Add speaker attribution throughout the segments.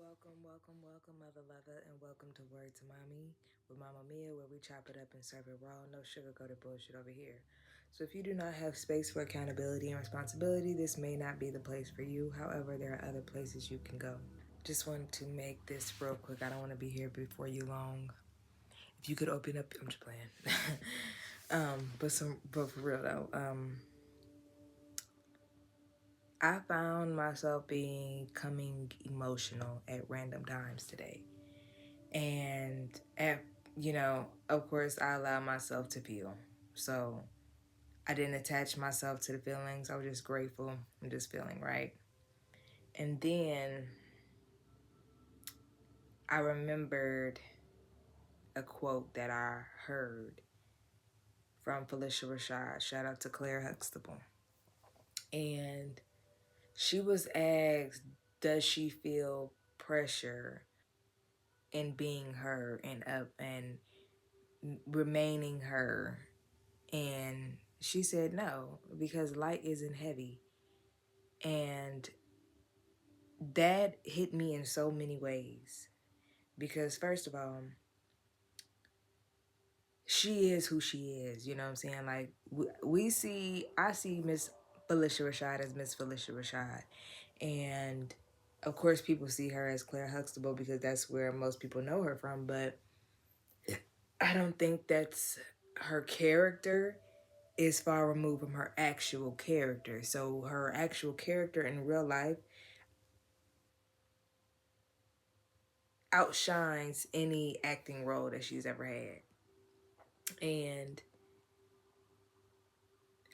Speaker 1: Welcome, Mother Lover, and welcome to Word to Mommy with Mama Mia, where we chop it up and serve it raw. No sugar-coated bullshit over here. So if you do not have space for accountability and responsibility, this may not be the place for you. However, there are other places you can go. Just wanted to make this real quick. I don't want to be here before you long. If you could open up, I'm just playing. But for real though, I found myself becoming emotional at random times today. And of course, I allowed myself to feel. So I didn't attach myself to the feelings. I was just grateful and just feeling right. And then I remembered a quote that I heard from Phylicia Rashad. Shout out to Claire Huxtable. And she was asked, does she feel pressure in being her and up and remaining her? And she said no, because light isn't heavy. And that hit me in so many ways. Because first of all, she is who she is. You know what I'm saying? Like I see Miss Phylicia Rashad as Miss Phylicia Rashad. And of course people see her as Claire Huxtable because that's where most people know her from. But I don't think that's her character is far removed from her actual character. So her actual character in real life outshines any acting role that she's ever had. And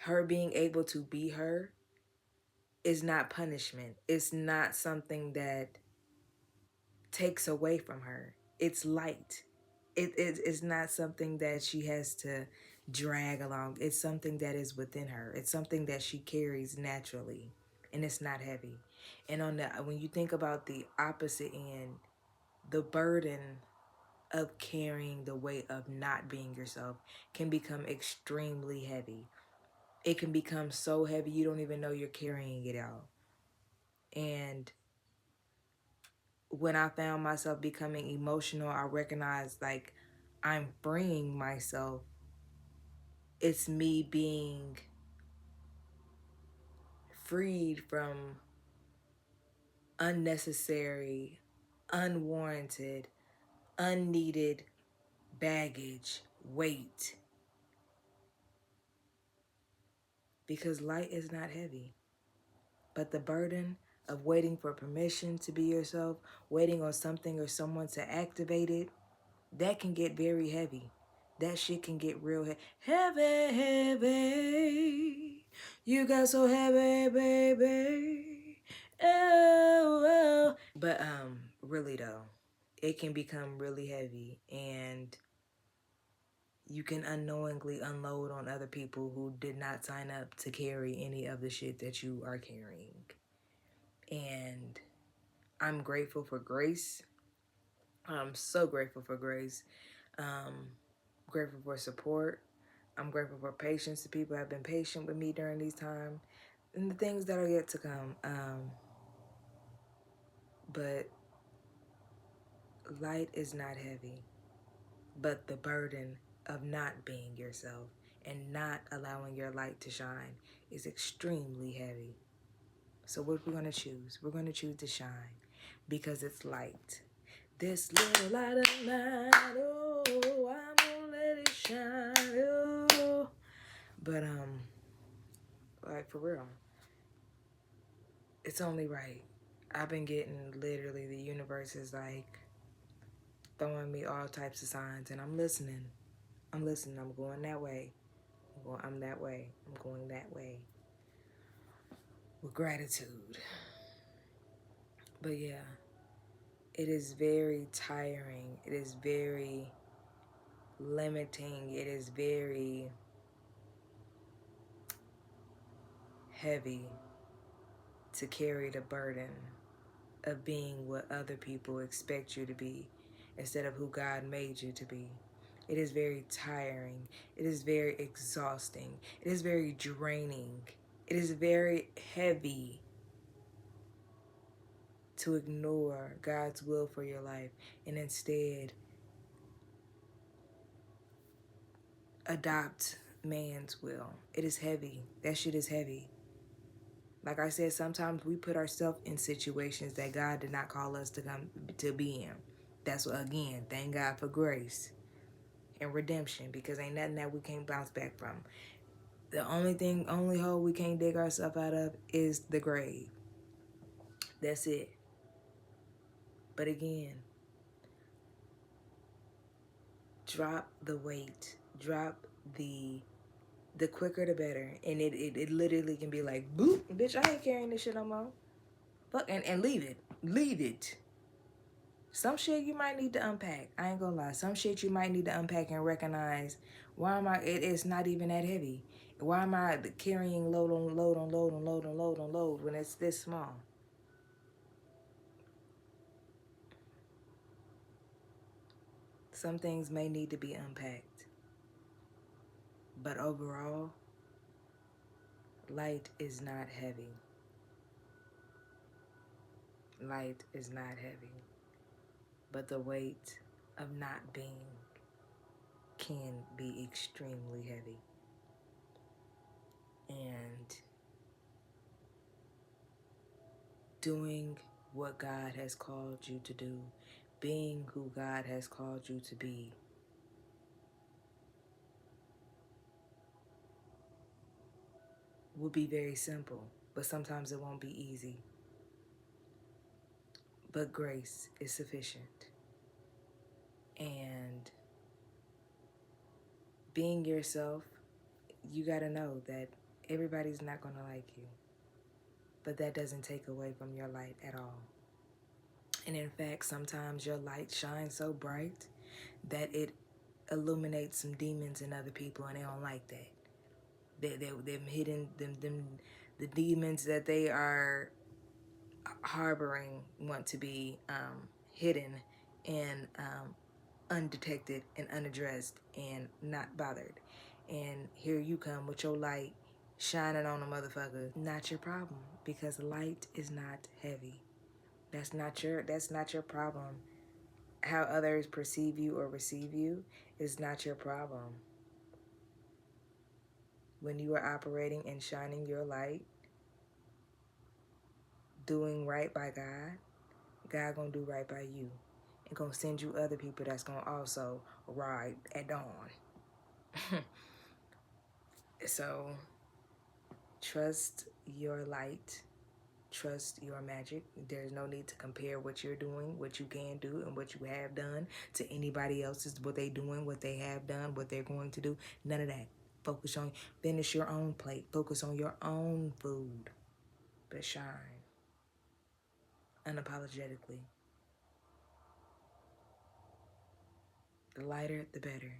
Speaker 1: her being able to be her is not punishment. It's not something that takes away from her. It's light. It's not something that she has to drag along. It's something that is within her. It's something that she carries naturally, and it's not heavy. And when you think about the opposite end, the burden of carrying the weight of not being yourself can become extremely heavy. It can become so heavy you don't even know you're carrying it out. And when I found myself becoming emotional, I recognized like I'm freeing myself. It's me being freed from unnecessary, unwarranted, unneeded baggage, weight. Because light is not heavy. But the burden of waiting for permission to be yourself, waiting on something or someone to activate it, that can get very heavy. That shit can get real heavy, heavy. You got so heavy, baby. Oh, oh. But really though, it can become really heavy, and you can unknowingly unload on other people who did not sign up to carry any of the shit that you are carrying. And I'm grateful for grace. I'm so grateful for grace. Grateful for support. I'm grateful for patience. The people have been patient with me during these times and the things that are yet to come. But light is not heavy. But the burden of not being yourself and not allowing your light to shine is extremely heavy. So what we're going to choose? We're going to choose to shine because it's light. This little light of mine, oh, I'm gonna let it shine, oh. But like for real, it's only right. I've been getting literally the universe is like throwing me all types of signs, and I'm listening. I'm listening. I'm going that way. I'm that way. I'm going that way with gratitude. But yeah, it is very tiring. It is very limiting. It is very heavy to carry the burden of being what other people expect you to be instead of who God made you to be. It is very tiring. It is very exhausting. It is very draining. It is very heavy to ignore God's will for your life and instead adopt man's will. It is heavy. That shit is heavy. Like I said, sometimes we put ourselves in situations that God did not call us to come to be in. That's what, again, thank God for grace and redemption, because ain't nothing that we can't bounce back from. The only hole we can't dig ourselves out of is the grave. That's it. But again, drop the weight. Drop the quicker the better. And it literally can be like, boop, bitch, I ain't carrying this shit no more. Fuck, and leave it. Leave it. Some shit you might need to unpack. I ain't gonna lie. Some shit you might need to unpack and recognize, why am I, it's not even that heavy. Why am I carrying load on load on load on load on load on load when it's this small? Some things may need to be unpacked. But overall, light is not heavy. Light is not heavy. But the weight of not being can be extremely heavy. And doing what God has called you to do, being who God has called you to be, will be very simple, but sometimes it won't be easy. But grace is sufficient. And being yourself, you gotta know that everybody's not gonna like you. But that doesn't take away from your light at all. And in fact, sometimes your light shines so bright that it illuminates some demons in other people, and they don't like that. Them hidden, the demons that they are harboring want to be hidden and undetected and unaddressed and not bothered. And here you come with your light shining on a motherfucker. Not your problem, because light is not heavy. That's not your problem. How others perceive you or receive you is not your problem. When you are operating and shining your light, doing right by God, God gonna do right by you. And gonna send you other people that's gonna also ride at dawn. So trust your light. Trust your magic. There's no need to compare what you're doing, what you can do, and what you have done to anybody else's, what they doing, what they have done, what they're going to do. None of that. Focus on, finish your own plate. Focus on your own food. But shine unapologetically. The lighter, the better.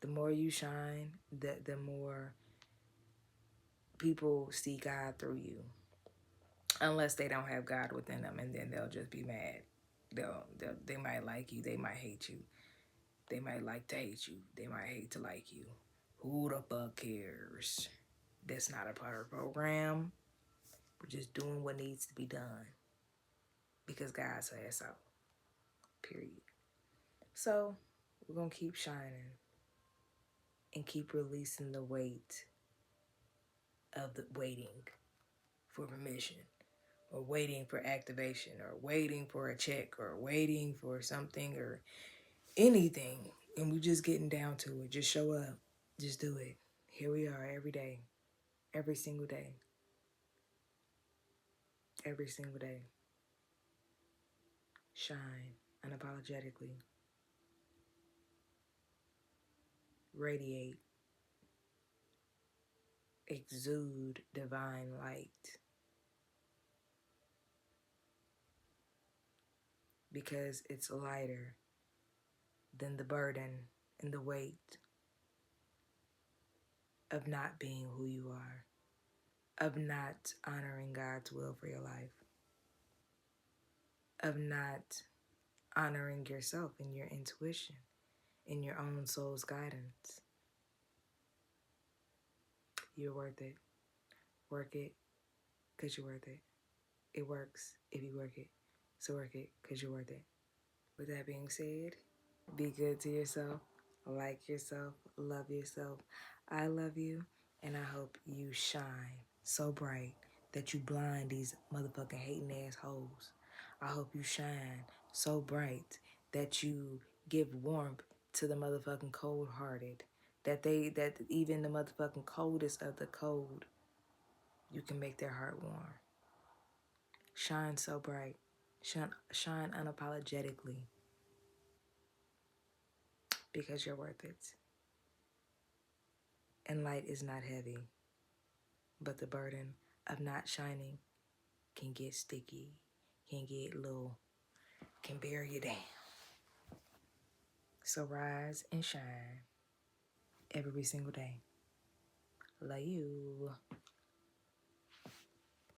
Speaker 1: The more you shine, the more people see God through you. Unless they don't have God within them, and then they'll just be mad. They might like you, they might hate you. They might like to hate you, they might hate to like you. Who the fuck cares? That's not a part of the program. We're just doing what needs to be done because God says so. Period. So we're gonna keep shining and keep releasing the weight of the waiting for permission, or waiting for activation, or waiting for a check, or waiting for something, or anything. And we just getting down to it. Just show up. Just do it. Here we are every day. Every single day. Every single day. Shine unapologetically. Radiate. Exude divine light. Because it's lighter than the burden and the weight of not being who you are, of not honoring God's will for your life, of not honoring yourself and your intuition and your own soul's guidance. You're worth it. Work it, because you're worth it. It works if you work it. So work it because you're worth it. With that being said, be good to yourself, like yourself, love yourself. I love you, and I hope you shine so bright that you blind these motherfucking hating ass hoes. I hope you shine so bright that you give warmth to the motherfucking cold hearted. That even the motherfucking coldest of the cold, you can make their heart warm. Shine so bright. Shine unapologetically because you're worth it. And light is not heavy, but the burden of not shining can get sticky, can get low, can bear you down. So rise and shine every single day. Love you.